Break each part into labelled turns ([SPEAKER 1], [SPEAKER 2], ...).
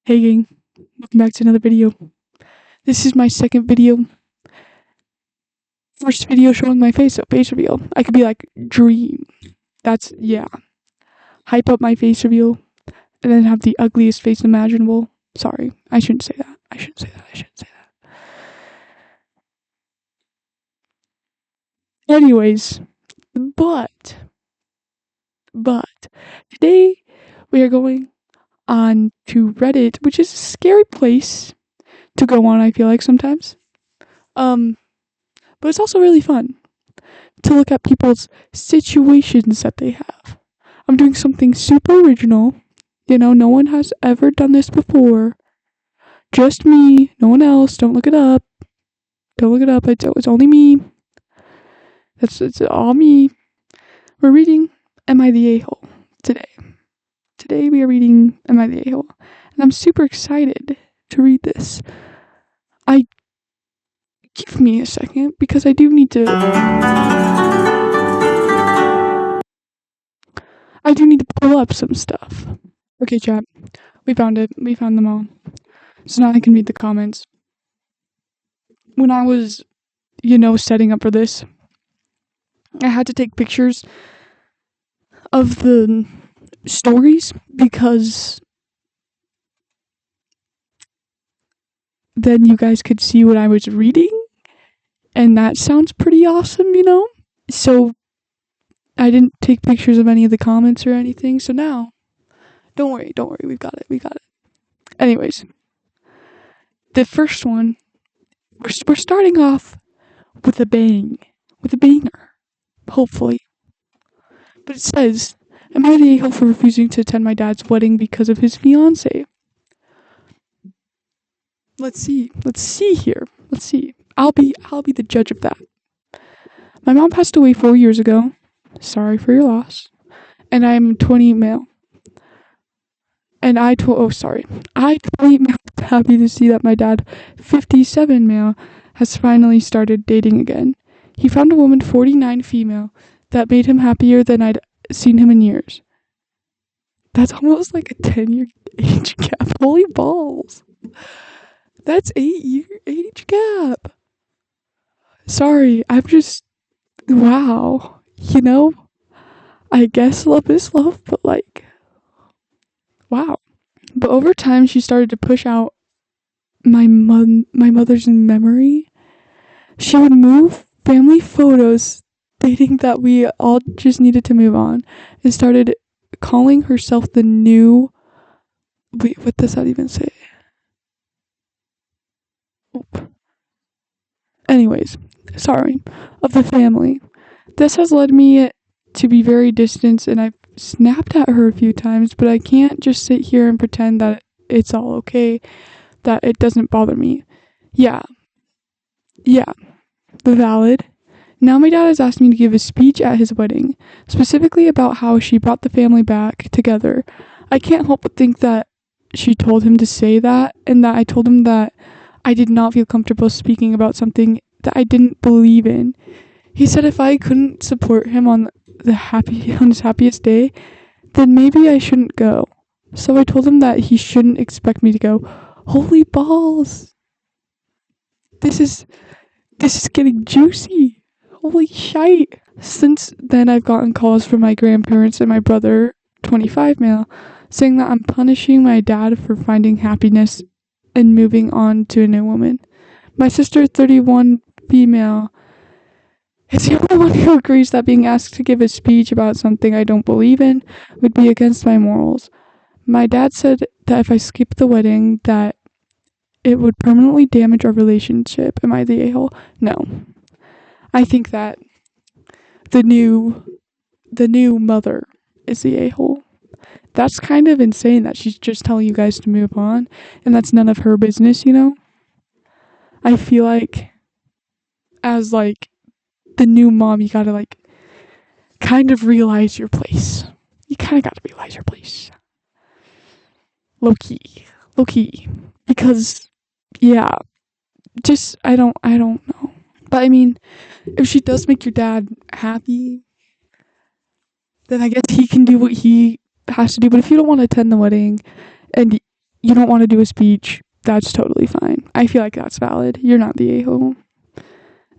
[SPEAKER 1] Hey gang, welcome back to another video. This is my second video. First video showing my face reveal. I could be like, dream. Yeah. Hype up my face reveal, and then have the ugliest face imaginable. Sorry, I shouldn't say that. I shouldn't say that. Anyways, but, today we are going on to Reddit, which is a scary place to go on, I feel like sometimes. But it's also really fun to look at people's situations that they have. I'm doing something super original. No one has ever done this before. Just me, no one else. Don't look it up. It's only me. It's all me. We're reading Am I the A-Hole today. Today we are reading Am I the A-Hole? And I'm super excited to read this. Give me a second because I do need to pull up some stuff. Okay, chat. We found it. We found them all. So now I can read the comments. When I was, setting up for this, I had to take pictures of the stories because then you guys could see what I was reading. And that sounds pretty awesome, So I didn't take pictures of any of the comments or anything. So now, don't worry. We've got it. Anyways, the first one, we're starting off with a bang. With a banger. Hopefully. But it says, am I the a-hole for refusing to attend my dad's wedding because of his fiancée? Let's see here. I'll be the judge of that. My mom passed away 4 years ago. Sorry for your loss. And I'm 20 male. And I totally happy to see that my dad, 57 male, has finally started dating again. He found a woman, 49 female, that made him happier than I'd seen him in years. That's almost like a 10-year age gap. Holy balls. That's 8-year age gap. Sorry, I'm just, wow. I guess love is love, but wow. But over time, she started to push out my mother's memory. She would move family photos, stating that we all just needed to move on, and started calling herself the new. Wait, what does that even say? Anyways, sorry, of the family. This has led me to be very distant, and I've snapped at her a few times, but I can't just sit here and pretend that it's all okay, that it doesn't bother me. Yeah, valid. Now my dad has asked me to give a speech at his wedding, specifically about how she brought the family back together. I can't help but think that she told him to say that, and that I told him that I did not feel comfortable speaking about something that I didn't believe in. He said if I couldn't support him on his happiest day, then maybe I shouldn't go. So I told him that he shouldn't expect me to go. Holy balls. This is getting juicy. Holy shite. Since then I've gotten calls from my grandparents and my brother, 25 male, saying that I'm punishing my dad for finding happiness and moving on to a new woman. My sister, 31 female, is the only one who agrees that being asked to give a speech about something I don't believe in would be against my morals. My dad said that if I skip the wedding, that it would permanently damage our relationship. Am I the a-hole? No. I think that the new mother is the a-hole. That's kind of insane that she's just telling you guys to move on, and that's none of her business, I feel like, as, the new mom, you gotta, kind of realize your place. You kind of gotta realize your place. Low key. Because, yeah, just, I don't know. But, I mean, if she does make your dad happy, then I guess he can do what he has to do. But if you don't want to attend the wedding, and you don't want to do a speech, that's totally fine. I feel like that's valid. You're not the a-hole.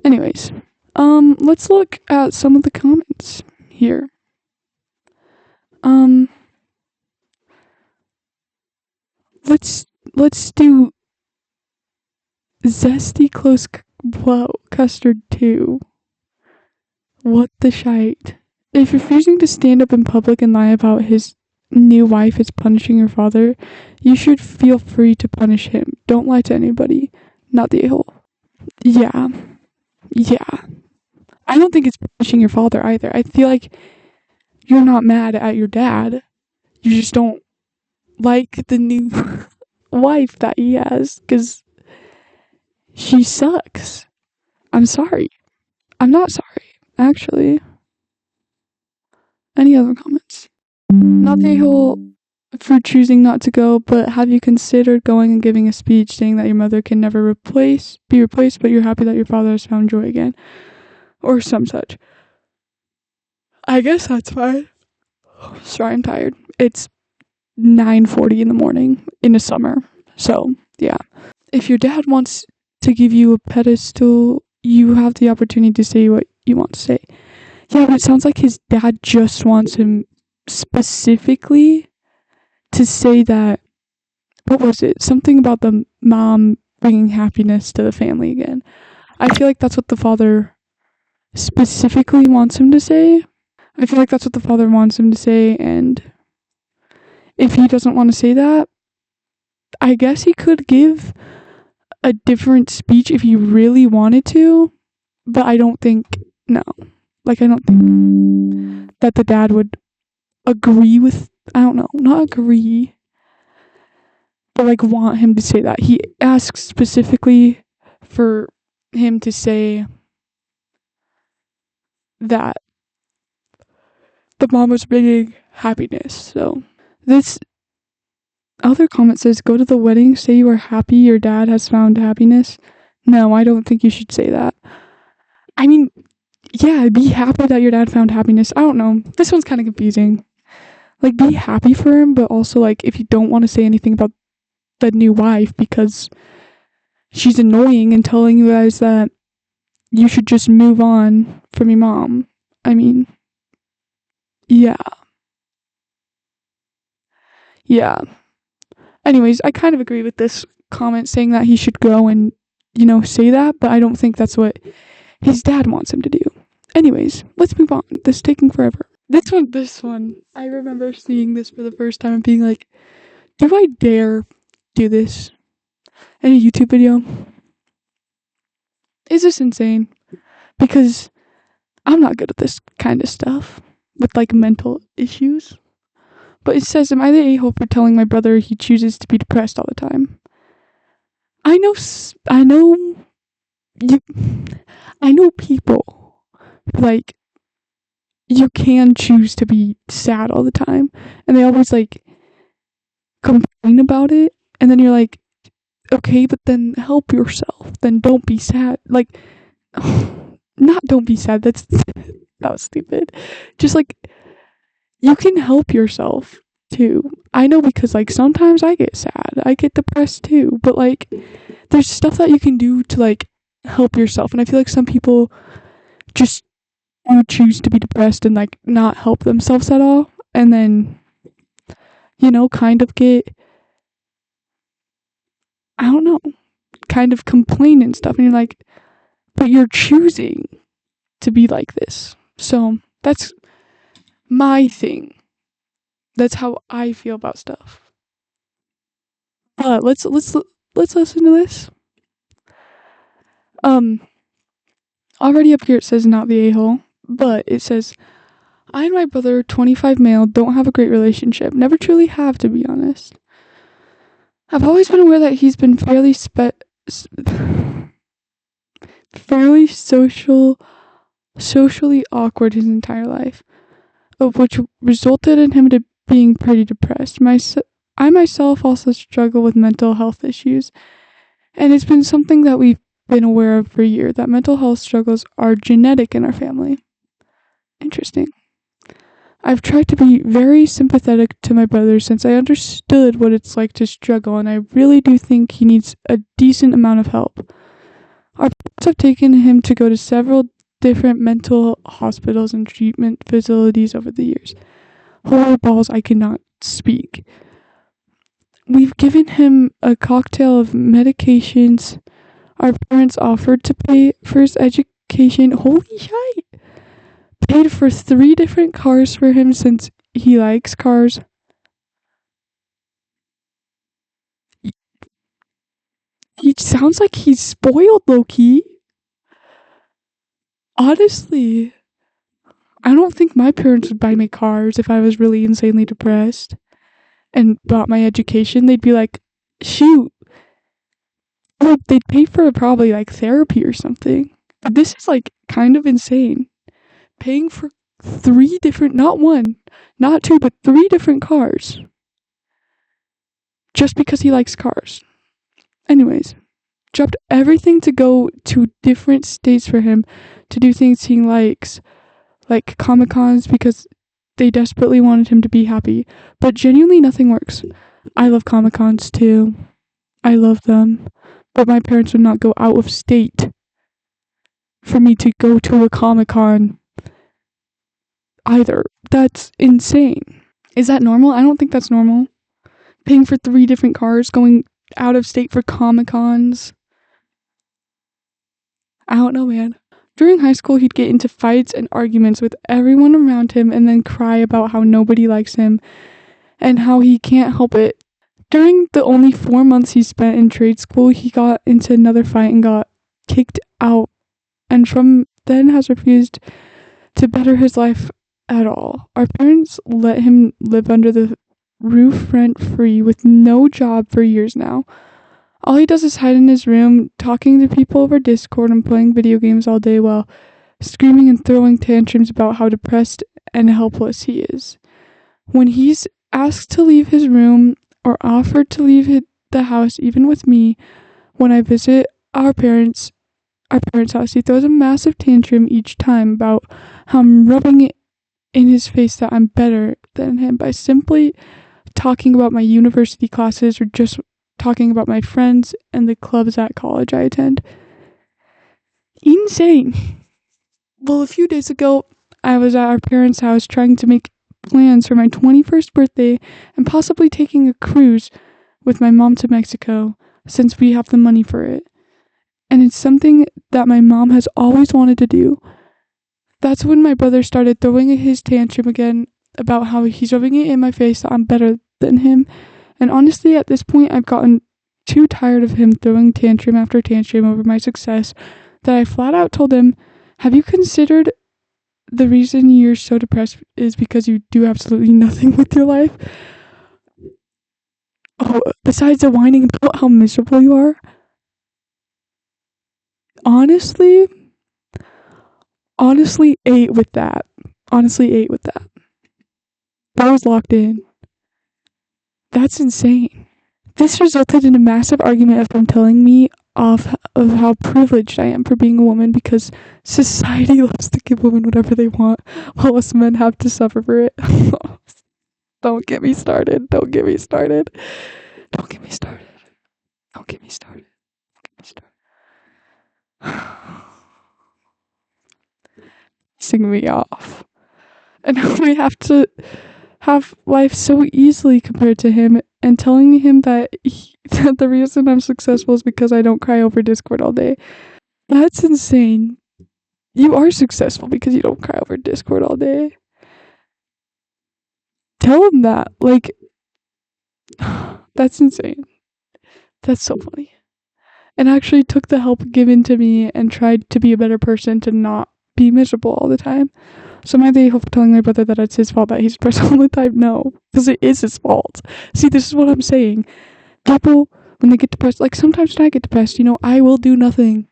[SPEAKER 1] Anyways, let's look at some of the comments here. Let's do zesty close custard 2. What the shite? If refusing to stand up in public and lie about his new wife is punishing your father, you should feel free to punish him. Don't lie to anybody. Not the a-hole. Yeah. I don't think it's punishing your father either. I feel like you're not mad at your dad. You just don't like the new wife that he has because she sucks. I'm sorry. I'm not sorry, actually. Any other comments? Not the a-hole for choosing not to go, but have you considered going and giving a speech saying that your mother can never be replaced, but you're happy that your father has found joy again? Or some such. I guess that's fine. Sorry, I'm tired. It's 9:40 in the morning in the summer. So, yeah. If your dad wants to give you a pedestal, you have the opportunity to say what you want to say. Yeah, but it sounds like his dad just wants him specifically to say that, what was it? Something about the mom bringing happiness to the family again. I feel like that's what the father specifically wants him to say. I feel like that's what the father wants him to say, and if he doesn't want to say that, I guess he could give a different speech if he really wanted to, but I don't think, no. Like, I don't think that the dad would agree with, I don't know, not agree, but like want him to say that. He asks specifically for him to say that the mom was bringing happiness. So this other comment says, go to the wedding, say you are happy your dad has found happiness. No, I don't think you should say that. I mean, yeah, be happy that your dad found happiness. I don't know. This one's kind of confusing. Like, be happy for him, but also, like, if you don't want to say anything about the new wife because she's annoying and telling you guys that you should just move on from your mom. I mean, yeah. Anyways, I kind of agree with this comment saying that he should go and, say that, but I don't think that's what his dad wants him to do. Anyways, let's move on. This is taking forever. This one, I remember seeing this for the first time and being like, do I dare do this in a YouTube video? Is this insane? Because I'm not good at this kind of stuff with, like, mental issues. But it says, am I the a-hole for telling my brother he chooses to be depressed all the time? I know people, like, you can choose to be sad all the time, and they always, like, complain about it, and then you're like, okay, but then help yourself, then don't be sad, like, not don't be sad, that was stupid, just, like, you can help yourself, too. I know, because, like, sometimes I get sad, I get depressed, too, but, like, there's stuff that you can do to, like, help yourself, and I feel like some people just choose to be depressed and, like, not help themselves at all, and then, kind of get, I don't know, kind of complain and stuff, and you're like, but you're choosing to be like this. So that's my thing. That's how I feel about stuff. But let's listen to this. Already up here it says not the a-hole, but it says, I and my brother, 25 male, don't have a great relationship. Never truly have, to be honest. I've always been aware that he's been fairly socially awkward his entire life, of which resulted in him being pretty depressed. I myself also struggle with mental health issues, and it's been something that we've been aware of for a year, that mental health struggles are genetic in our family. Interesting. I've tried to be very sympathetic to my brother since I understood what it's like to struggle, and I really do think he needs a decent amount of help. Our parents have taken him to go to several different mental hospitals and treatment facilities over the years. Holy balls, I cannot speak. We've given him a cocktail of medications. Our parents offered to pay for his education. Holy shit! Paid for 3 different cars for him since he likes cars. He sounds like he's spoiled, low-key. Honestly, I don't think my parents would buy me cars if I was really insanely depressed and bought my education. They'd be like, shoot. Well, they'd pay for probably like therapy or something. But this is like kind of insane. Paying for 3 different, not 1, not 2, but 3 different cars. Just because he likes cars. Anyways, dropped everything to go to different states for him to do things he likes, like Comic-Cons, because they desperately wanted him to be happy. But genuinely nothing works. I love Comic-Cons too. I love them. But my parents would not go out of state for me to go to a Comic-Con either. That's insane. Is that normal? I don't think that's normal. Paying for 3 different cars, going out of state for Comic-Cons. I don't know, man. During high school, he'd get into fights and arguments with everyone around him and then cry about how nobody likes him and how he can't help it. During the only 4 months he spent in trade school, he got into another fight and got kicked out, and from then has refused to better his life at all. Our parents let him live under the roof rent-free with no job for years now. All he does is hide in his room, talking to people over Discord and playing video games all day while screaming and throwing tantrums about how depressed and helpless he is. When he's asked to leave his room or offered to leave the house, even with me, when I visit our parents' house, he throws a massive tantrum each time about how I'm rubbing it in his face that I'm better than him by simply talking about my university classes or just talking about my friends and the clubs at college I attend. Insane. Well, a few days ago, I was at our parents' house trying to make plans for my 21st birthday and possibly taking a cruise with my mom to Mexico since we have the money for it. And it's something that my mom has always wanted to do. That's when my brother started throwing his tantrum again about how he's rubbing it in my face that I'm better than him. And honestly, at this point, I've gotten too tired of him throwing tantrum after tantrum over my success that I flat out told him, have you considered the reason you're so depressed is because you do absolutely nothing with your life? Oh, besides the whining about how miserable you are? Honestly, 8 with that. Honestly, 8 with that. I was locked in. That's insane. This resulted in a massive argument of him telling me off of how privileged I am for being a woman because society loves to give women whatever they want while us men have to suffer for it. Don't get me started. Don't get me started. Don't get me started. Don't get me started. Don't get me started. Pissing me off. And we have to have life so easily compared to him, and telling him that the reason I'm successful is because I don't cry over Discord all day. That's insane. You are successful because you don't cry over Discord all day. Tell him that. Like, that's insane. That's so funny. And I actually took the help given to me and tried to be a better person to not be miserable all the time. So am I the for telling my brother that it's his fault that he's depressed all the time? No, because it is his fault. See, this is what I'm saying. People, when they get depressed, like sometimes when I get depressed, I will do nothing.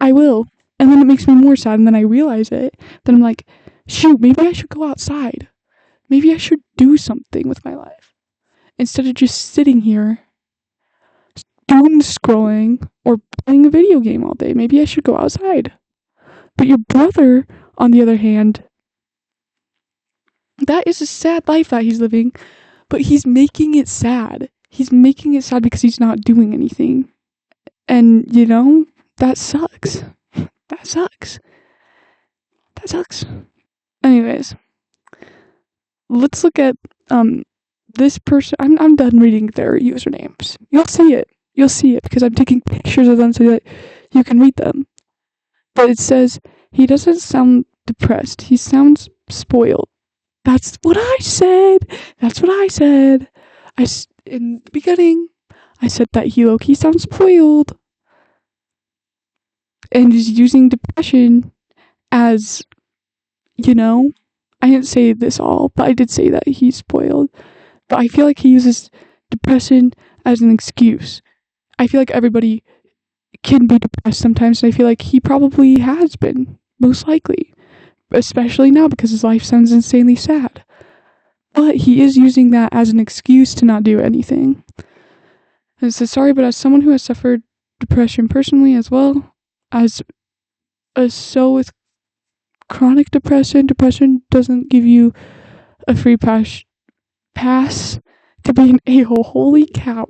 [SPEAKER 1] I will. And then it makes me more sad, and then I realize it. Then I'm like, shoot, maybe I should go outside. Maybe I should do something with my life. Instead of just sitting here, doom scrolling, or playing a video game all day. Maybe I should go outside. But your brother, on the other hand, That is a sad life that he's living, but he's making it sad. He's making it sad because he's not doing anything. And, that sucks. That sucks. That sucks. Anyways, let's look at this person. I'm done reading their usernames. You'll see it. You'll see it because I'm taking pictures of them so that you can read them. But it says, he doesn't sound depressed. He sounds spoiled. That's what I said. That's what I said. In the beginning, I said that he low-key sounds spoiled. And is using depression as, I didn't say this all, but I did say that he's spoiled. But I feel like he uses depression as an excuse. I feel like everybody can be depressed sometimes, and I feel like he probably has been, most likely. Especially now, because his life sounds insanely sad. But he is using that as an excuse to not do anything. And it says, sorry, but as someone who has suffered depression personally as well, as a soul with chronic depression doesn't give you a free pass to be an a-hole. Holy cow.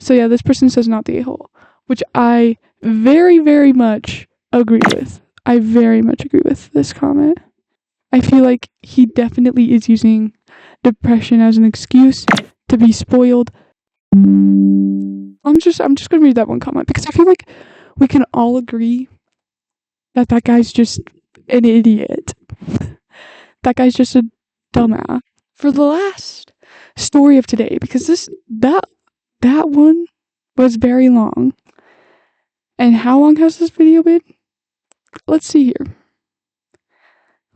[SPEAKER 1] So yeah, this person says not the a-hole, which I very, very much agree with. I very much agree with this comment. I feel like he definitely is using depression as an excuse to be spoiled. I'm just gonna read that one comment because I feel like we can all agree that guy's just an idiot. That guy's just a dumbass. For the last story of today, because that one was very long. And how long has this video been? Let's see here.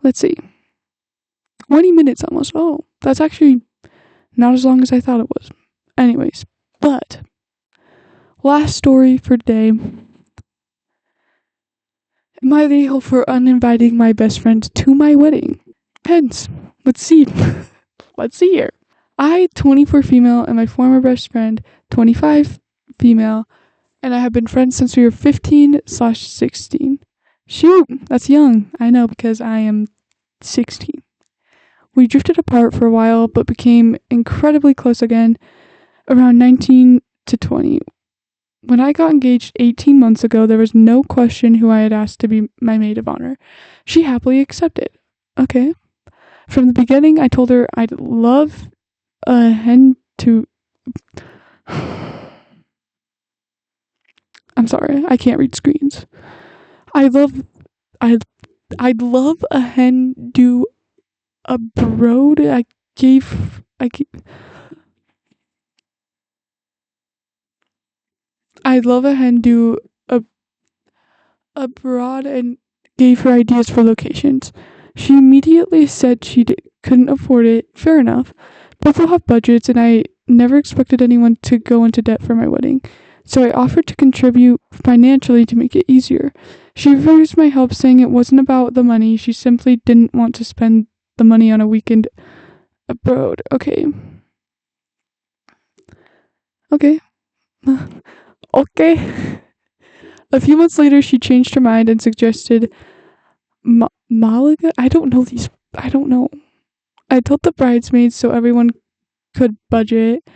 [SPEAKER 1] Let's see. 20 minutes almost. Oh, that's actually not as long as I thought it was. Anyways, but last story for today. Am I the a-hole for uninviting my best friend to my wedding? Depends. Let's see. Let's see here. I, 24 female, and my former best friend, 25 female, and I have been friends since we were 15/16. Shoot, that's young. I know, because I am 16. We drifted apart for a while, but became incredibly close again around 19 to 20. When I got engaged 18 months ago, there was no question who I had asked to be my maid of honor. She happily accepted. Okay. From the beginning, I told her I'd love a hen to... I'm sorry, I can't read screens. I'd love a hen do a brood. I'd love a hen do abroad and gave her ideas for locations. She immediately said she couldn't afford it. Fair enough. People have budgets, and I never expected anyone to go into debt for my wedding. So I offered to contribute financially to make it easier. She refused my help, saying it wasn't about the money. She simply didn't want to spend the money on a weekend abroad. Okay. Okay. Okay. A few months later, she changed her mind and suggested Malaga? I don't know. I told the bridesmaids so everyone could budget,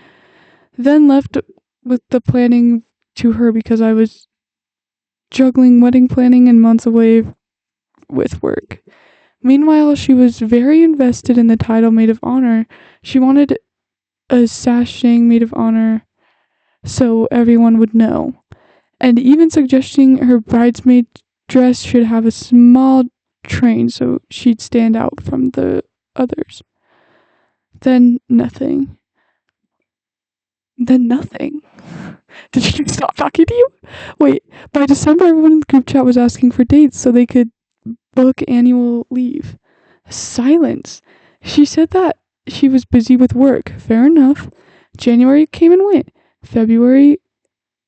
[SPEAKER 1] then left with the planning to her because I was juggling wedding planning and months away with work. Meanwhile, she was very invested in the title maid of honor. She wanted a sashing maid of honor so everyone would know, and even suggesting her bridesmaid dress should have a small train so she'd stand out from the others. Then nothing. Did she stop talking to you? Wait, by December, everyone in the group chat was asking for dates so they could book annual leave. Silence. She said that she was busy with work. Fair enough. January came and went. February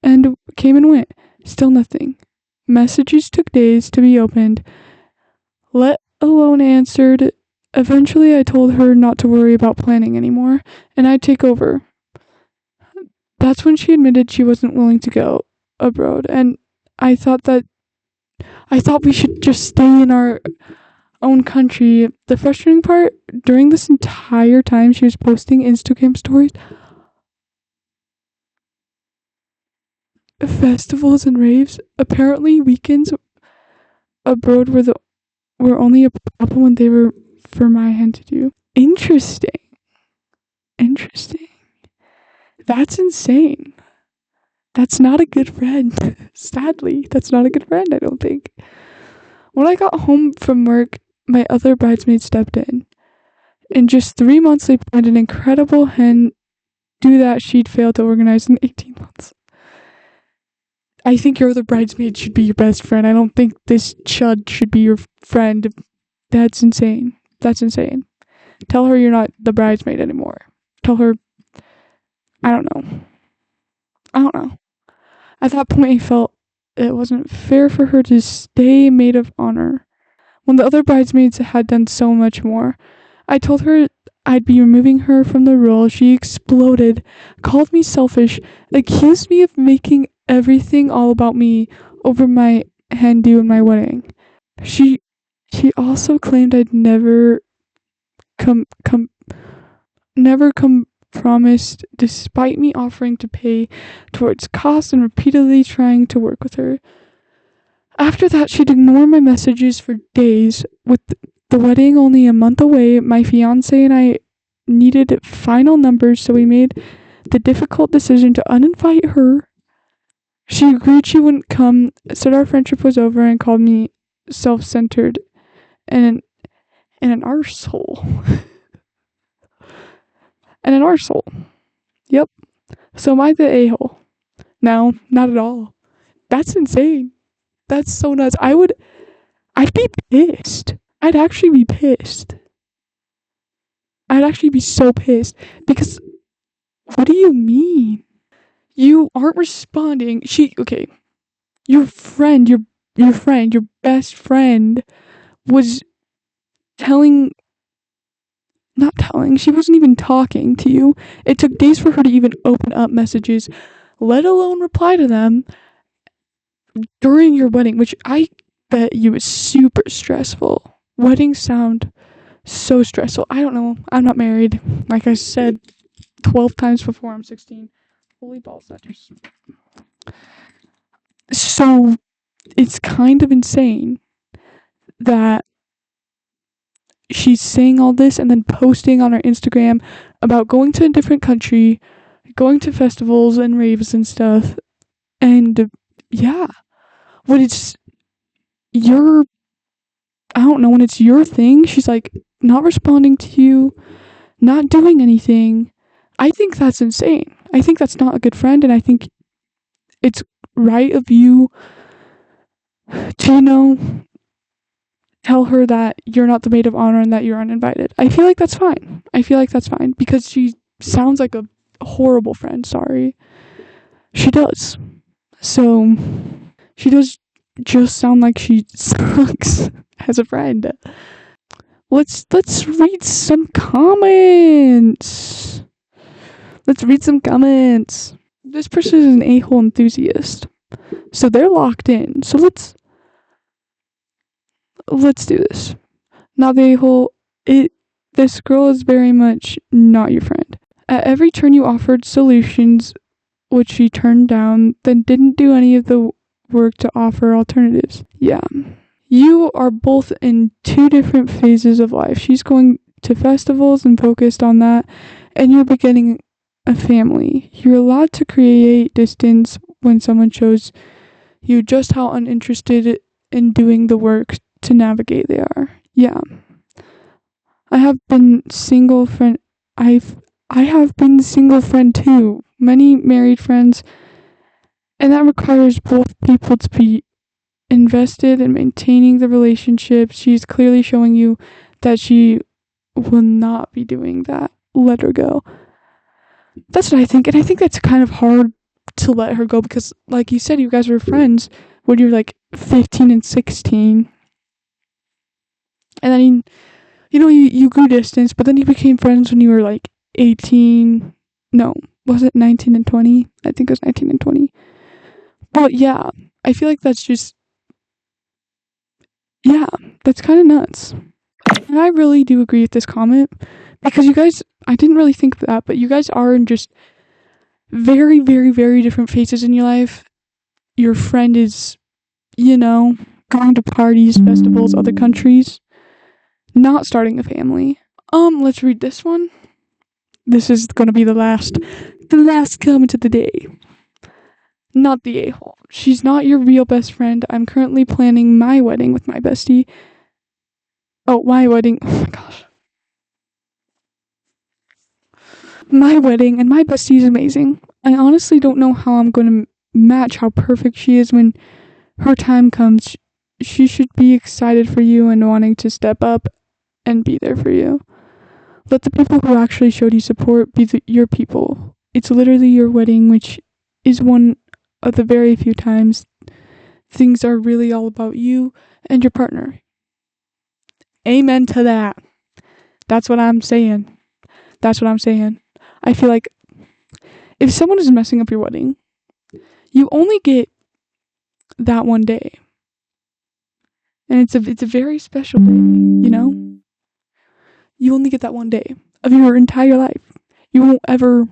[SPEAKER 1] came and went. Still nothing. Messages took days to be opened, let alone answered. Eventually, I told her not to worry about planning anymore, and I'd take over. That's when she admitted she wasn't willing to go abroad, and I thought we should just stay in our own country. The frustrating part, during this entire time she was posting Instagram stories, festivals and raves, apparently weekends abroad were only a problem when they were for my hand to do. Interesting. That's insane. That's not a good friend. Sadly, that's not a good friend, I don't think. When I got home from work, my other bridesmaid stepped in. In just 3 months, they planned an incredible hen do that she'd failed to organize in 18 months. I think your other bridesmaid should be your best friend. I don't think this chud should be your friend. That's insane. Tell her you're not the bridesmaid anymore. Tell her, I don't know. At that point, I felt it wasn't fair for her to stay maid of honor when the other bridesmaids had done so much more. I told her I'd be removing her from the role. She exploded, called me selfish, accused me of making everything all about me over my hen do and my wedding. She also claimed I'd never come promised, despite me offering to pay towards costs and repeatedly trying to work with her. After that, she'd ignore my messages for days. With the wedding only a month away, my fiance and I needed final numbers, so we made the difficult decision to uninvite her. She agreed she wouldn't come, said our friendship was over, and called me self-centered and an arsehole. And an arsehole. Yep. So am I the a-hole? No, not at all. That's insane. That's so nuts. I'd be pissed. I'd actually be pissed. I'd actually be so pissed. Because, what do you mean? You aren't responding. Your friend, your best friend was she wasn't even talking to you. It took days for her to even open up messages, let alone reply to them during your wedding, which I bet you is super stressful. Weddings sound so stressful. I don't know. I'm not married. Like I said 12 times before, I'm 16. Holy balls, that just... So, it's kind of insane that she's saying all this and then posting on her Instagram about going to a different country, going to festivals and raves and stuff. And yeah, when it's your thing, she's like not responding to you, not doing anything. I think that's insane. I think that's not a good friend, and I think it's right of you to, tell her that you're not the maid of honor and that you're uninvited. I feel like that's fine. Because she sounds like a horrible friend. Sorry. She does. So, she does just sound like she sucks as a friend. Let's read some comments. This person is an a-hole enthusiast. So they're locked in. So let's do this. Now the a-hole, this girl is very much not your friend. At every turn you offered solutions, which she turned down, then didn't do any of the work to offer alternatives. Yeah. You are both in two different phases of life. She's going to festivals and focused on that, and you're beginning a family. You're allowed to create distance when someone shows you just how uninterested in doing the work to navigate they are. Yeah. I have been single friend too. Many married friends, and that requires both people to be invested in maintaining the relationship. She's clearly showing you that she will not be doing that. Let her go. That's what I think, and I think that's kind of hard to let her go because, like you said, you guys were friends when you were like 15 and 16. And then, you grew distance, but then you became friends when you were like 18. No, was it 19 and 20? I think it was 19 and 20. But yeah, I feel like that's just, yeah, that's kind of nuts. And I really do agree with this comment, because you guys, I didn't really think of that, but you guys are in just very, very, very different phases in your life. Your friend is, going to parties, festivals, other countries, not starting a family. Let's read this one. This is gonna be the last comment of the day. Not the a-hole. She's not your real best friend. I'm currently planning my wedding with my bestie. Oh, my wedding. Oh my gosh. My wedding, and my bestie is amazing. I honestly don't know how I'm going to match how perfect she is when her time comes. She should be excited for you and wanting to step up and be there for you. Let the people who actually showed you support be your people. It's literally your wedding, which is one of the very few times things are really all about you and your partner. Amen to that. That's what I'm saying. I feel like if someone is messing up your wedding, you only get that one day. And it's a very special day, You only get that one day of your entire life. You won't ever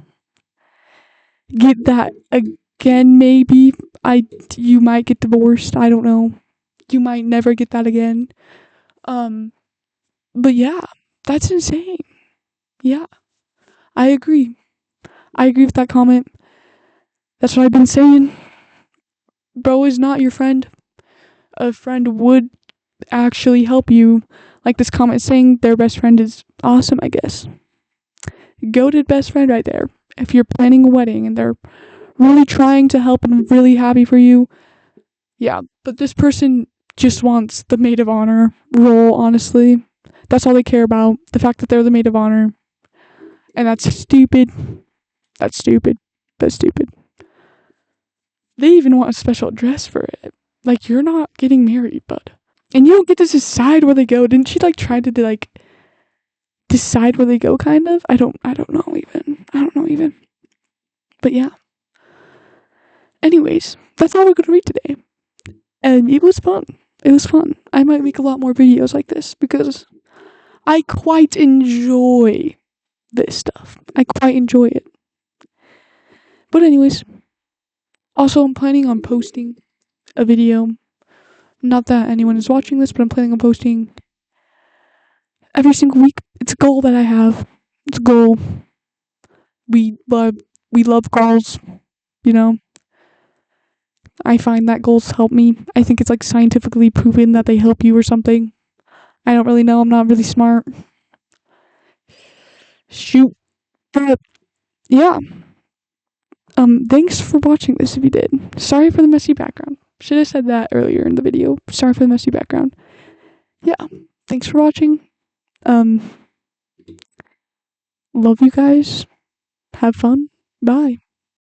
[SPEAKER 1] get that again, maybe. You might get divorced, I don't know. You might never get that again. But yeah, that's insane. Yeah, I agree. I agree with that comment. That's what I've been saying. Bro is not your friend. A friend would actually help you. Like this comment saying their best friend is awesome, I guess. Goated best friend right there. If you're planning a wedding and they're really trying to help and really happy for you, yeah. But this person just wants the maid of honor role, honestly. That's all they care about. The fact that they're the maid of honor. And that's stupid. That's stupid. They even want a special dress for it. Like, you're not getting married, bud. And you don't get to decide where they go. Didn't she, try to, decide where they go, kind of? I don't know even. But yeah. Anyways, that's all we're gonna read today. And it was fun. I might make a lot more videos like this, because I quite enjoy this stuff. I quite enjoy it. But anyways, also I'm planning on posting a video. Not that anyone is watching this, but I'm planning on posting every single week. It's a goal that I have. It's a goal. We love goals, I find that goals help me. I think it's scientifically proven that they help you or something. I don't really know. I'm not really smart. Shoot. But yeah. Thanks for watching this if you did. Sorry for the messy background. Should have said that earlier in the video. Sorry for the messy background. Yeah. Thanks for watching. Love you guys. Have fun. Bye.